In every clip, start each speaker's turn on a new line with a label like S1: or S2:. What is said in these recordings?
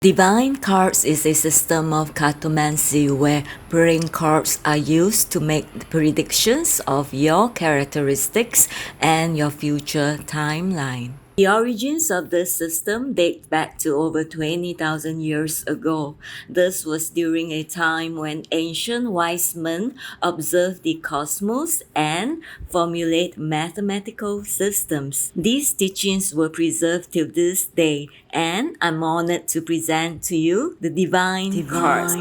S1: Divine cards is a system of cartomancy where praying cards are used to make predictions of your characteristics and your future timeline. The origins of this system date back to over 20,000 years ago. This was during a time when ancient wise men observed the cosmos and formulate mathematical systems. These teachings were preserved till this day, and I'm honored to present to you the Divine Cards.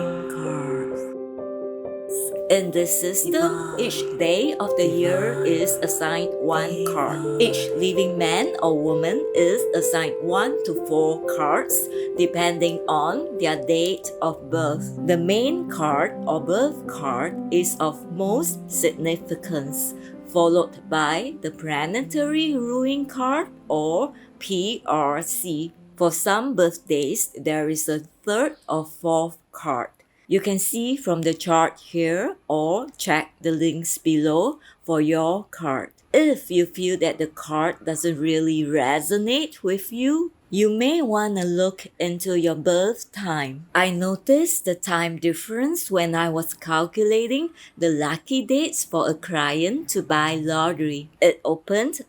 S1: In this system, each day of the year is assigned one card. Each living man or woman is assigned 1 to 4 cards depending on their date of birth. The main card or birth card is of most significance, followed by the planetary ruling card or PRC. For some birthdays, there is a third or fourth card. You can see from the chart here or check the links below for your card. If you feel that the card doesn't really resonate with you, you may want to look into your birth time. I noticed the time difference when I was calculating the lucky dates for a client to buy lottery. It opened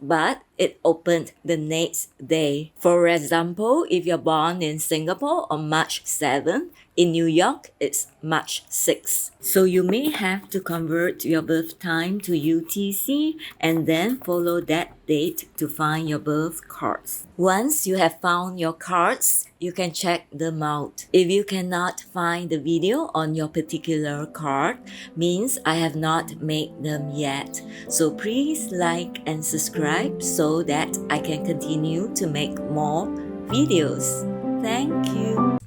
S1: the next day. For example, if you're born in Singapore on March 7, in New York, it's March 6. So you may have to convert your birth time to UTC and then follow that date to find your birth cards. Once you have found your cards, you can check them out. If you cannot find the video on your particular card, means I have not made them yet. So please like and subscribe so that I can continue to make more videos. Thank you.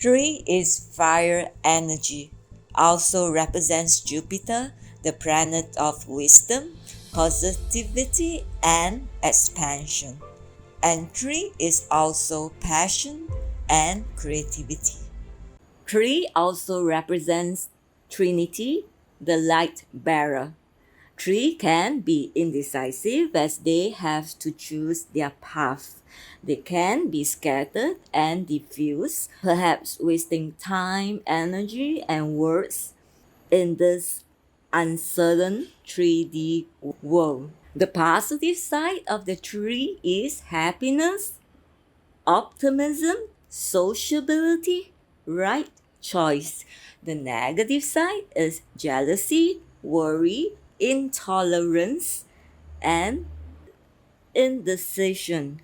S1: 3 is fire energy, also represents Jupiter, the planet of wisdom, positivity, and expansion. And 3 is also passion and creativity. 3 also represents Trinity, the light bearer. 3 can be indecisive as they have to choose their path. They can be scattered and diffuse, perhaps wasting time, energy, and words in this uncertain 3D world. The positive side of the 3 is happiness, optimism, sociability, right choice. The negative side is jealousy, worry, intolerance, and indecision.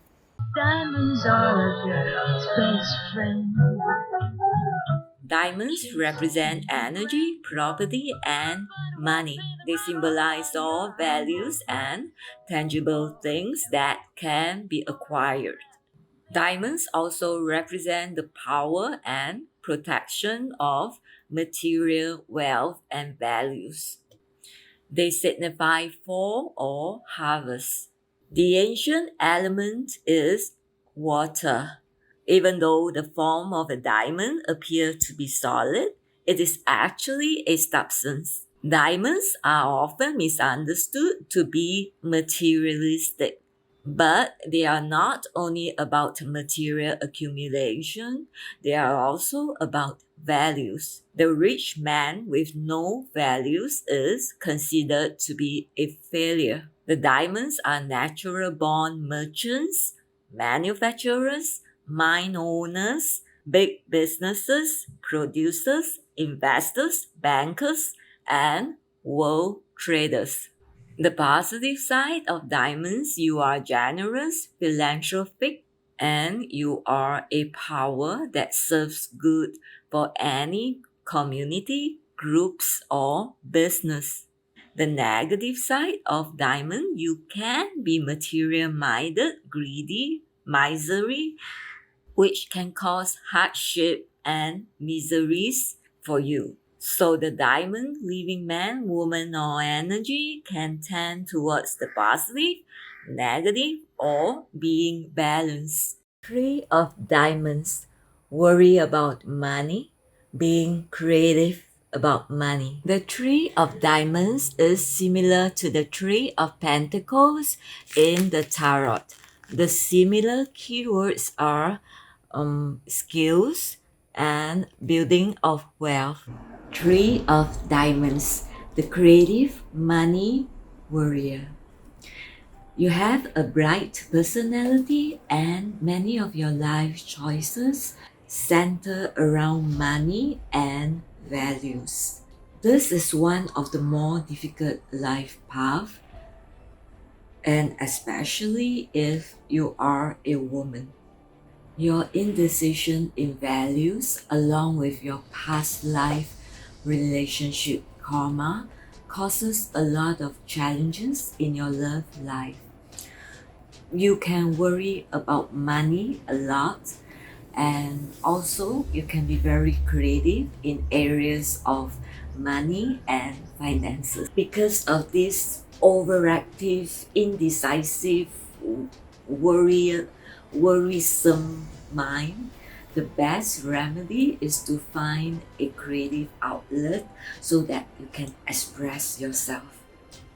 S2: Diamonds are a girl's best friend.
S1: Diamonds represent energy, property, and money. They symbolize all values and tangible things that can be acquired. Diamonds also represent the power and protection of material wealth and values. They signify fall or harvest. The ancient element is water. Even though the form of a diamond appears to be solid, it is actually a substance. Diamonds are often misunderstood to be materialistic, but they are not only about material accumulation, they are also about values. The rich man with no values is considered to be a failure. The diamonds are natural born merchants, manufacturers, mine owners, big businesses, producers, investors, bankers, and world traders. The positive side of diamonds, you are generous, philanthropic, and you are a power that serves good for any community, groups, or business. The negative side of diamond, you can be material-minded, greedy, miserly, which can cause hardship and miseries for you. So the diamond, living man, woman, or energy can tend towards the positive, negative, or being balanced. 3 of diamonds, worry about money, being creative about money. The 3 of diamonds is similar to the 3 of pentacles in the tarot. The similar keywords are skills, and building of wealth. Three of Diamonds, the creative money warrior. You have a bright personality, and many of your life choices center around money and values. This is one of the more difficult life paths, and especially if you are a woman. Your indecision in values, along with your past life relationship karma, causes a lot of challenges in your love life. You can worry about money a lot, and also you can be very creative in areas of money and finances. Because of this overactive, indecisive, worry, worrisome mind, the best remedy is to find a creative outlet so that you can express yourself.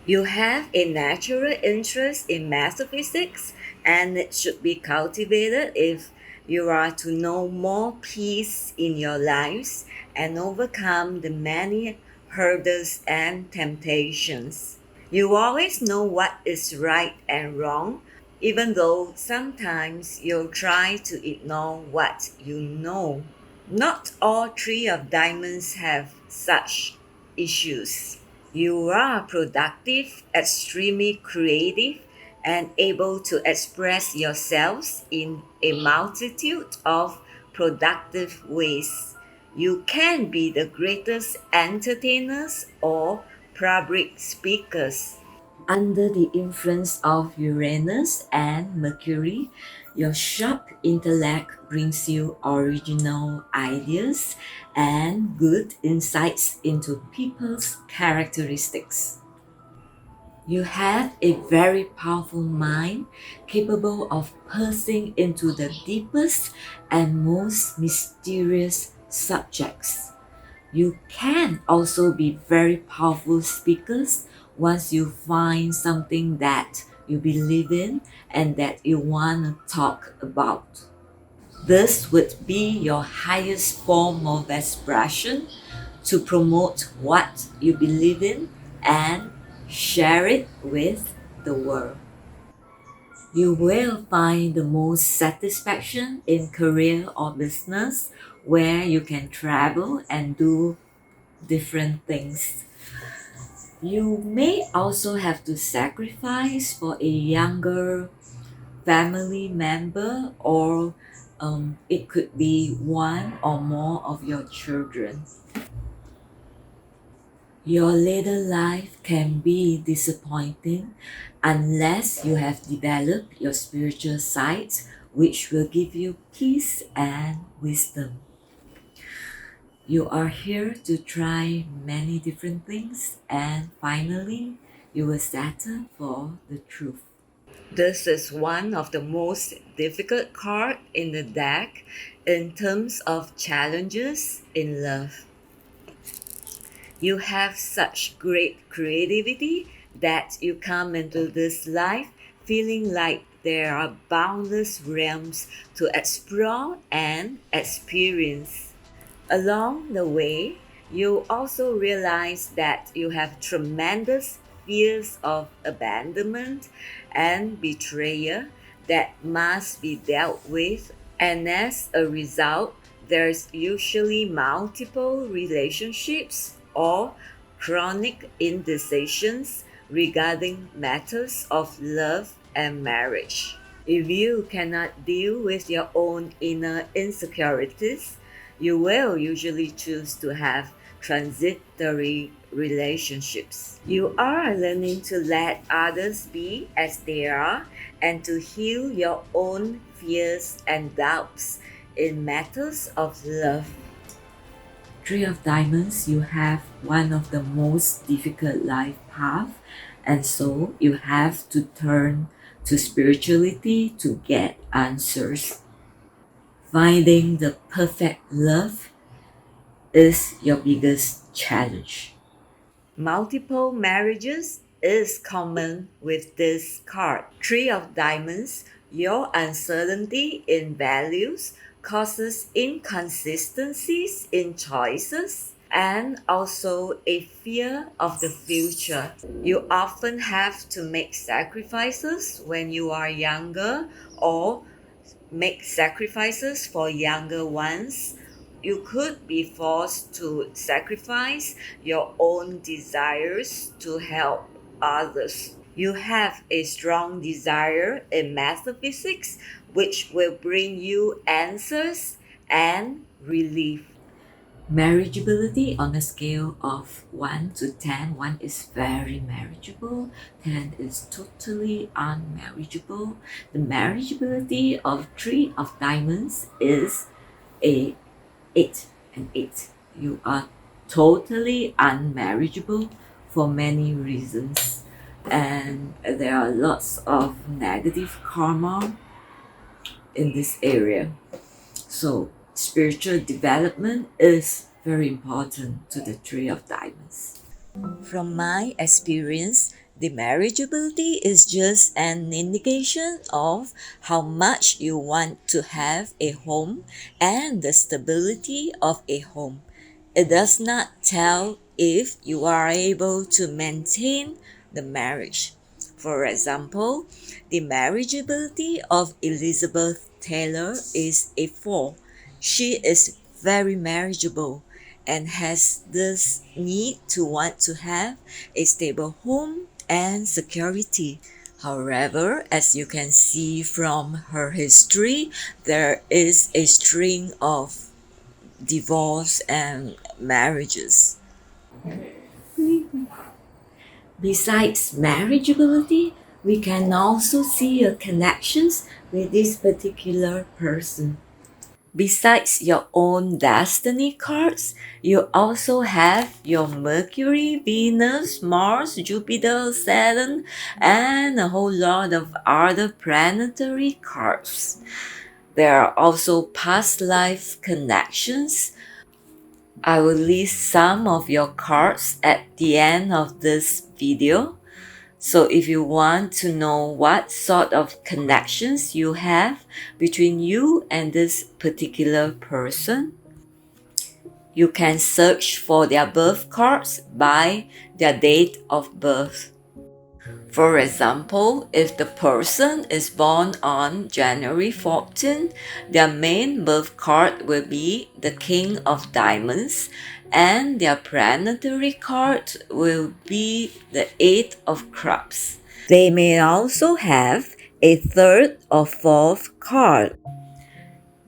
S1: You have a natural interest in metaphysics, and it should be cultivated if you are to know more peace in your lives and overcome the many hurdles and temptations. You always know what is right and wrong, even though sometimes you'll try to ignore what you know. Not all three of diamonds have such issues. You are productive, extremely creative, and able to express yourselves in a multitude of productive ways. You can be the greatest entertainers or public speakers. Under the influence of Uranus and Mercury, your sharp intellect brings you original ideas and good insights into people's characteristics. You have a very powerful mind capable of piercing into the deepest and most mysterious subjects. You can also be very powerful speakers once you find something that you believe in and that you want to talk about. This would be your highest form of expression to promote what you believe in and share it with the world. You will find the most satisfaction in career or business where you can travel and do different things. You may also have to sacrifice for a younger family member, or it could be one or more of your children. Your later life can be disappointing unless you have developed your spiritual side, which will give you peace and wisdom. You are here to try many different things, and finally, you will settle for the truth. This is one of the most difficult cards in the deck in terms of challenges in love. You have such great creativity that you come into this life feeling like there are boundless realms to explore and experience. Along the way, you also realize that you have tremendous fears of abandonment and betrayal that must be dealt with, and as a result, there's usually multiple relationships or chronic indecisions regarding matters of love and marriage. If you cannot deal with your own inner insecurities, you will usually choose to have transitory relationships. You are learning to let others be as they are and to heal your own fears and doubts in matters of love. Three of Diamonds, you have one of the most difficult life paths, and so you have to turn to spirituality to get answers. Finding the perfect love is your biggest challenge. Multiple marriages is common with this card. Three of Diamonds, your uncertainty in values causes inconsistencies in choices and also a fear of the future. You often have to make sacrifices when you are younger or make sacrifices for younger ones. You could be forced to sacrifice your own desires to help others. You have a strong desire in metaphysics, which will bring you answers and relief. Marriageability on a scale of 1 to 10. 1 is very marriageable, 10 is totally unmarriageable. The marriageability of 3 of diamonds is a 8 and 8. You are totally unmarriageable for many reasons, and there are lots of negative karma in this area. So, spiritual development is very important to the Three of Diamonds. From my experience, the marriageability is just an indication of how much you want to have a home and the stability of a home. It does not tell if you are able to maintain the marriage. For example, the marriageability of Elizabeth Taylor is a 4. She is very marriageable and has this need to want to have a stable home and security. However, as you can see from her history, there is a string of divorce and marriages. Besides marriageability, we can also see a connections with this particular person. Besides your own destiny cards, you also have your Mercury, Venus, Mars, Jupiter, Saturn, and a whole lot of other planetary cards. There are also past life connections. I will list some of your cards at the end of this video. So if you want to know what sort of connections you have between you and this particular person, you can search for their birth cards by their date of birth. For example, if the person is born on January 14, their main birth card will be the King of Diamonds, and their planetary card will be the Eight of Cups. They may also have a third or fourth card.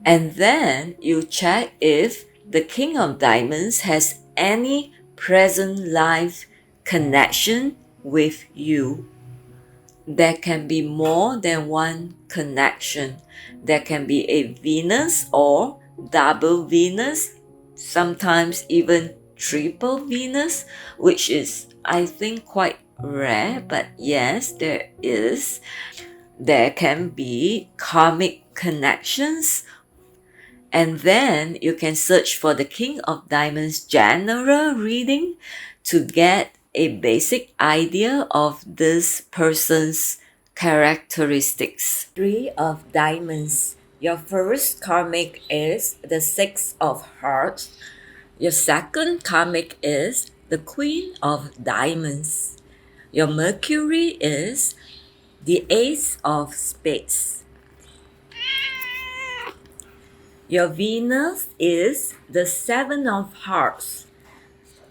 S1: And then you check if the King of Diamonds has any present life connection with you. There can be more than one connection. There can be a Venus or double Venus, sometimes even triple Venus, which is, I think, quite rare, but yes, there is. There can be karmic connections, and then you can search for the King of Diamonds general reading to get a basic idea of this person's characteristics. 3 of Diamonds. Your first karmic is the 6 of Hearts. Your second karmic is the Queen of Diamonds. Your Mercury is the Ace of Spades. Your Venus is the 7 of Hearts.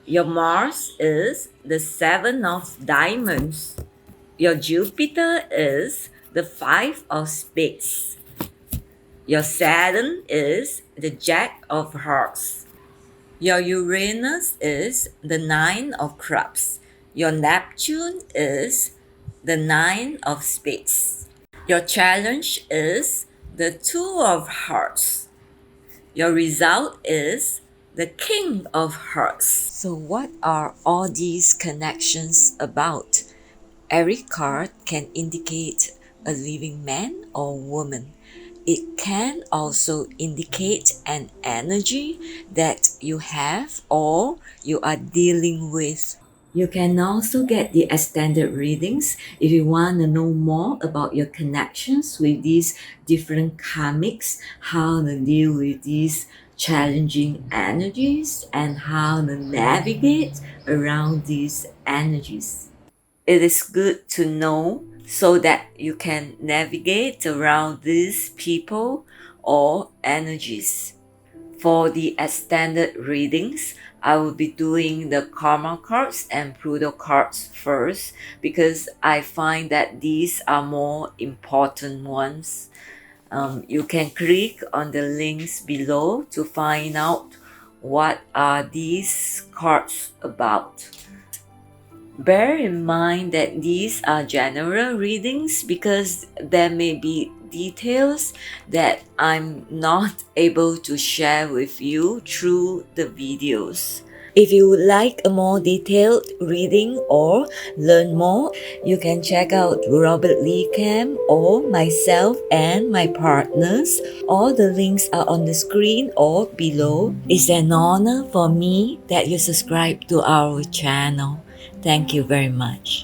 S1: Your Mars is the 7 of Diamonds. Your Jupiter is the 5 of Spades. Your Saturn is the Jack of Hearts. Your Uranus is the 9 of Cups. Your Neptune is the 9 of Spades. Your challenge is the 2 of Hearts. Your result is the King of Hearts. So what are all these connections about? Every card can indicate a living man or woman. It can also indicate an energy that you have or you are dealing with. You can also get the extended readings if you want to know more about your connections with these different karmics, how to deal with these challenging energies, and how to navigate around these energies. It is good to know so that you can navigate around these people or energies. For the extended readings, I will be doing the Karma cards and Pluto cards first because I find that these are more important ones. You can click on the links below to find out what are these cards about. Bear in mind that these are general readings because there may be details that I'm not able to share with you through the videos. If you would like a more detailed reading or learn more, you can check out Robert Lee Cam or myself and my partners. All the links are on the screen or below. It's an honor for me that you subscribe to our channel. Thank you very much.